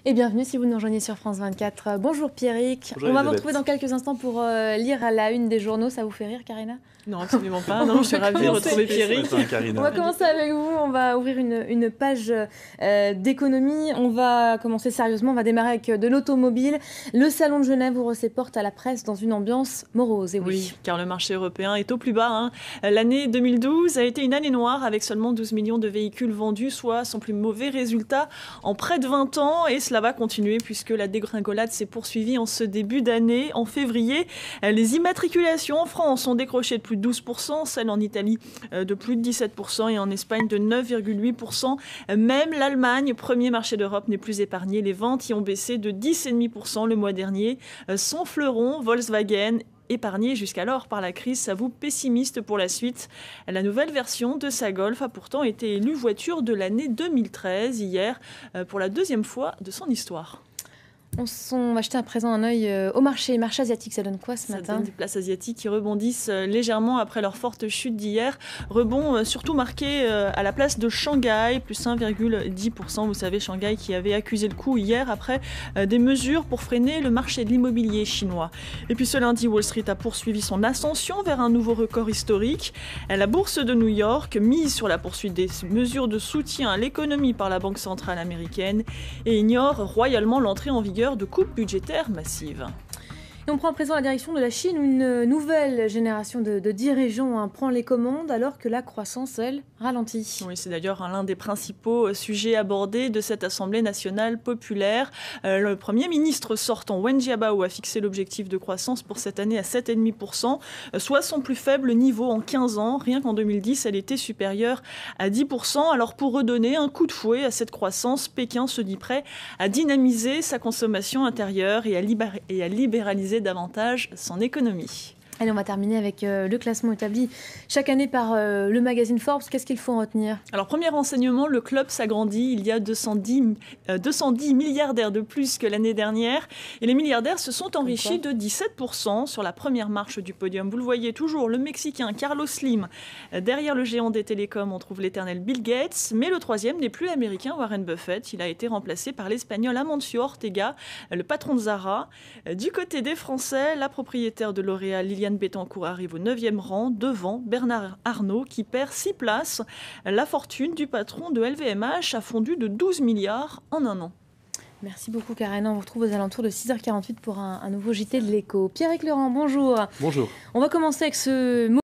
Et bienvenue si vous nous rejoignez sur France 24. Bonjour Pierrick. Bonjour On va vous Elisabeth. retrouver dans quelques instants pour lire à la une des journaux. Ça vous fait rire, Karina? Non, absolument pas. Non, je suis ravie de retrouver Pierrick. On va commencer avec vous. On va ouvrir une page d'économie. On va commencer sérieusement. On va démarrer avec de l'automobile. Le Salon de Genève ouvre ses portes à la presse dans une ambiance morose. Et oui, car le marché européen est au plus bas. L'année 2012 a été une année noire avec seulement 12 millions de véhicules vendus, soit son plus mauvais résultat en près de 20 ans. Et cela va continuer puisque la dégringolade s'est poursuivie en ce début d'année. En février, les immatriculations en France ont décroché de plus de 12%, celles en Italie de plus de 17% et en Espagne de 9,8%. Même l'Allemagne, premier marché d'Europe, n'est plus épargnée. Les ventes y ont baissé de 10,5% le mois dernier. Son fleuron, Volkswagen, épargné jusqu'alors par la crise, s'avoue pessimiste pour la suite. La nouvelle version de sa Golf a pourtant été élue voiture de l'année 2013, hier, pour la deuxième fois de son histoire. On va jeter à présent un œil au marché asiatique. Ça donne quoi ce matin? Ça donne des places asiatiques qui rebondissent légèrement après leur forte chute d'hier. Rebond surtout marqué à la place de Shanghai, plus 1,10%. Vous savez, Shanghai qui avait accusé le coup hier après des mesures pour freiner le marché de l'immobilier chinois. Et puis ce lundi, Wall Street a poursuivi son ascension vers un nouveau record historique. La bourse de New York mise sur la poursuite des mesures de soutien à l'économie par la Banque centrale américaine et ignore royalement l'entrée en vigueur de coupes budgétaires massives. Et on prend à présent la direction de la Chine, où une nouvelle génération de dirigeants prend les commandes alors que la croissance, elle, ralentit. Oui, c'est d'ailleurs l'un des principaux sujets abordés de cette Assemblée nationale populaire. Le Premier ministre sortant, Wen Jiabao, a fixé l'objectif de croissance pour cette année à 7,5%, soit son plus faible niveau en 15 ans. Rien qu'en 2010, elle était supérieure à 10%. Alors pour redonner un coup de fouet à cette croissance, Pékin se dit prêt à dynamiser sa consommation intérieure et à libéraliser davantage son économie. Allez, on va terminer avec le classement établi chaque année par le magazine Forbes. Qu'est-ce qu'il faut en retenir? Alors, premier renseignement, le club s'agrandit. Il y a 210 milliardaires de plus que l'année dernière. Et les milliardaires se sont enrichis de 17% sur la première marche du podium. Vous le voyez toujours, le Mexicain Carlos Slim. Derrière le géant des télécoms, on trouve l'éternel Bill Gates. Mais le troisième n'est plus l'Américain Warren Buffett. Il a été remplacé par l'Espagnol Amancio Ortega, le patron de Zara. Du côté des Français, la propriétaire de L'Oréal, Liliane Bettencourt, arrive au 9e rang, devant Bernard Arnault, qui perd 6 places. La fortune du patron de LVMH a fondu de 12 milliards en un an. Merci beaucoup, Karina. On vous retrouve aux alentours de 6h48 pour un nouveau JT de l'Écho. Pierrick Laurent, bonjour. Bonjour. On va commencer avec ce